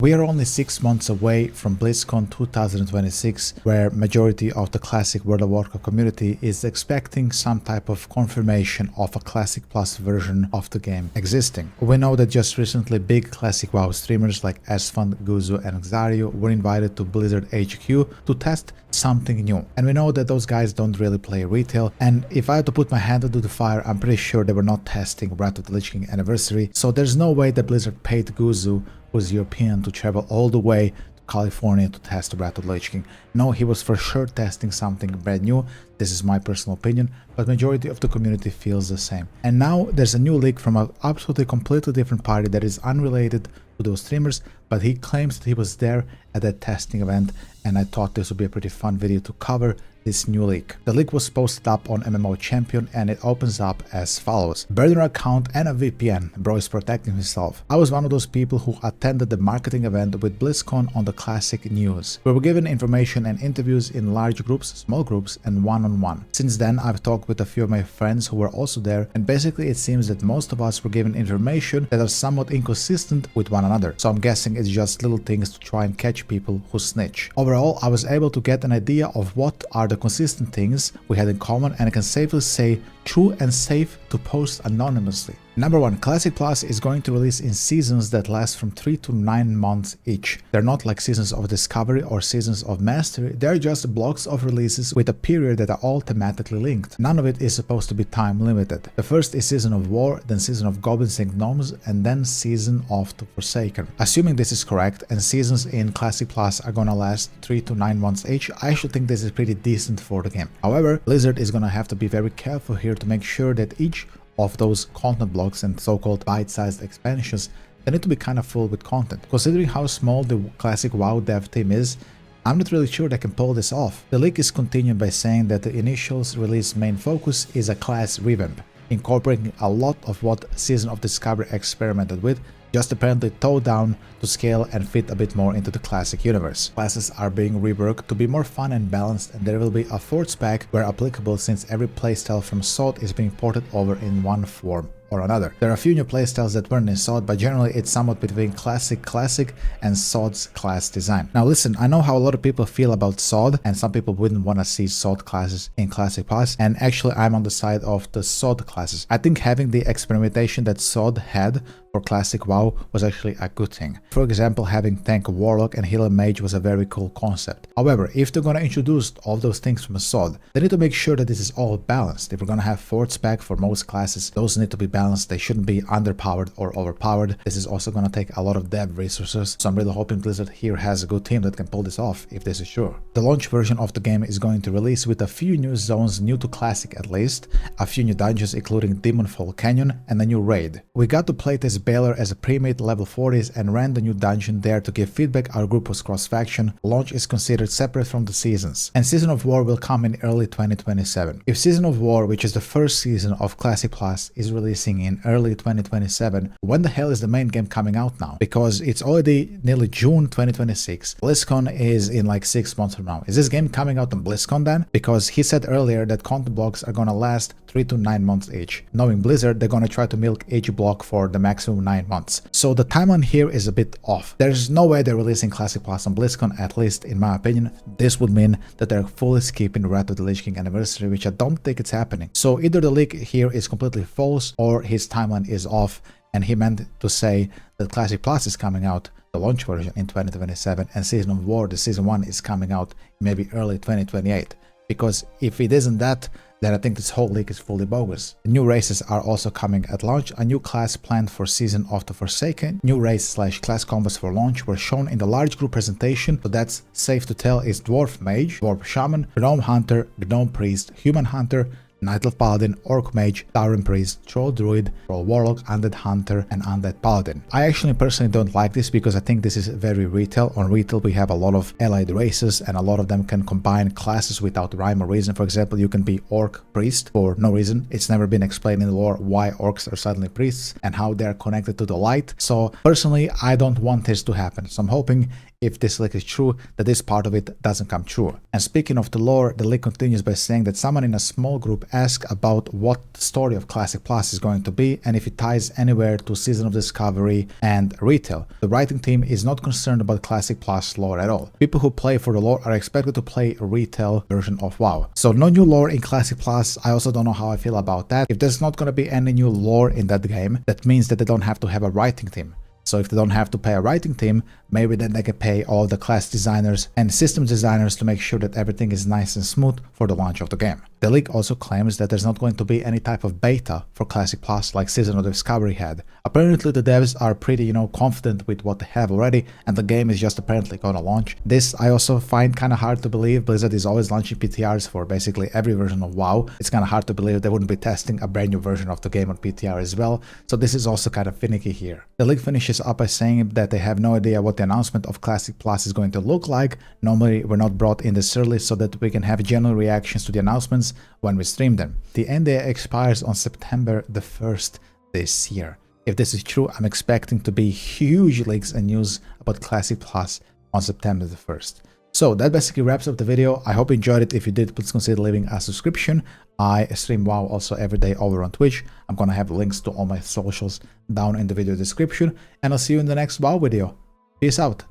We are only 6 months away from BlizzCon 2026, where majority of the classic World of Warcraft community is expecting some type of confirmation of a Classic Plus version of the game existing. We know that just recently big Classic WoW streamers like Esfand, Guzu and Xario were invited to Blizzard HQ to test something new. And we know that those guys don't really play retail, and if I had to put my hand into the fire, I'm pretty sure they were not testing Wrath of the Lich King Anniversary, so there's no way that Blizzard paid Guzu, who's European, to travel all the way to California to test the Wrath of the Lich King. No, he was for sure testing something brand new. This is my personal opinion, but majority of the community feels the same. And now there's a new leak from an absolutely completely different party that is unrelated to those streamers, but he claims that he was there at that testing event, and I thought this would be a pretty fun video to cover this new leak. The leak was posted up on MMO-Champion and it opens up as follows. Burner account and a VPN. Bro is protecting himself. I was one of those people who attended the marketing event with BlizzCon on the Classic News. We were given information and interviews in large groups, small groups and one-on-one. Since then, I've talked with a few of my friends who were also there, and basically it seems that most of us were given information that are somewhat inconsistent with one another. So I'm guessing it's just little things to try and catch people who snitch. Overall, I was able to get an idea of what are the consistent things we had in common, and I can safely say true and safe to post anonymously. Number 1, Classic Plus is going to release in seasons that last from 3 to 9 months each. They're not like seasons of discovery or seasons of mastery, they're just blocks of releases with a period that are all thematically linked. None of it is supposed to be time limited. The first is Season of War, then Season of Goblins and Gnomes, and then Season of the Forsaken. Assuming this is correct and seasons in Classic Plus are gonna last 3 to 9 months each, I should think this is pretty decent for the game. However, Blizzard is gonna have to be very careful here to make sure that each of those content blocks and so-called bite-sized expansions, they need to be kind of full with content. Considering how small the classic WoW dev team is, I'm not really sure they can pull this off. The leak is continued by saying that the initial release main focus is a class revamp, incorporating a lot of what Season of Discovery experimented with, just apparently toned down to scale and fit a bit more into the classic universe. Classes are being reworked to be more fun and balanced, and there will be a Forts pack where applicable, since every playstyle from SOD is being ported over in one form or another. There are a few new playstyles that weren't in SOD, but generally it's somewhat between Classic and SOD's class design. Now listen, I know how a lot of people feel about SOD, and some people wouldn't want to see SOD classes in Classic Plus, and actually I'm on the side of the SOD classes. I think having the experimentation that SOD had for Classic WoW was actually a good thing. For example, having Tank Warlock and Healer Mage was a very cool concept. However, if they're gonna introduce all those things from a SOD, they need to make sure that this is all balanced. If we're gonna have Forts pack for most classes, those need to be balanced. They shouldn't be underpowered or overpowered. This is also gonna take a lot of dev resources, so I'm really hoping Blizzard here has a good team that can pull this off, if this is true. The launch version of the game is going to release with a few new zones new to Classic at least, a few new dungeons including Demonfall Canyon and a new raid. We got to playtest Baylor as a pre-made level 40s and ran the new dungeon there to give feedback. Our group was cross-faction. Launch is considered separate from the seasons, and Season of War will come in early 2027. If Season of War, which is the first season of Classic Plus, is releasing in early 2027, when the hell is the main game coming out now? Because it's already nearly June 2026. BlizzCon is in like 6 months from now. Is this game coming out on BlizzCon then? Because he said earlier that content blocks are gonna last 3 to 9 months each. Knowing Blizzard, they're gonna try to milk each block for the maximum 9 months. So the timeline here is a bit off. There's no way they're releasing Classic Plus on BlizzCon, at least in my opinion. This would mean that they're fully skipping Wrath of the Lich King Anniversary, which I don't think it's happening. So either the leak here is completely false or his timeline is off and he meant to say that Classic Plus is coming out, the launch version, in 2027, and Season of War, the Season 1, is coming out maybe early 2028. Because if it isn't that, then I think this whole leak is fully bogus. The new races are also coming at launch. A new class planned for Season of the Forsaken. New race/class combos for launch were shown in the large group presentation, so that's safe to tell is Dwarf Mage, Dwarf Shaman, Gnome Hunter, Gnome Priest, Human Hunter, Knight of Paladin, Orc Mage, Tauren Priest, Troll Druid, Troll Warlock, Undead Hunter, and Undead Paladin. I actually personally don't like this because I think this is very retail. On retail we have a lot of allied races and a lot of them can combine classes without rhyme or reason. For example, you can be Orc Priest for no reason. It's never been explained in the lore why orcs are suddenly priests and how they're connected to the light. So personally, I don't want this to happen. So I'm hoping, if this leak is true, that this part of it doesn't come true. And speaking of the lore, the leak continues by saying that someone in a small group asked about what the story of Classic Plus is going to be and if it ties anywhere to Season of Discovery and retail. The writing team is not concerned about Classic Plus lore at all. People who play for the lore are expected to play a retail version of WoW. So no new lore in Classic Plus. I also don't know how I feel about that. If there's not going to be any new lore in that game, that means that they don't have to have a writing team. So if they don't have to pay a writing team, maybe then they can pay all the class designers and systems designers to make sure that everything is nice and smooth for the launch of the game. The leak also claims that there's not going to be any type of beta for Classic Plus like Season of Discovery had. Apparently the devs are pretty, confident with what they have already, and the game is just apparently gonna launch. This I also find kinda hard to believe. Blizzard is always launching PTRs for basically every version of WoW. It's kinda hard to believe they wouldn't be testing a brand new version of the game on PTR as well, so this is also kinda finicky here. The leak finishes up by saying that they have no idea what the announcement of Classic Plus is going to look like. Normally we're not brought in this early so that we can have general reactions to the announcements when we stream them. The NDA expires on September the 1st this year. If this is true, I'm expecting to be huge leaks and news about Classic Plus on September the 1st. So that basically wraps up the video. I hope you enjoyed it. If you did, please consider leaving a subscription. I stream WoW also every day over on Twitch. I'm gonna have links to all my socials down in the video description, and I'll see you in the next WoW video. Peace out.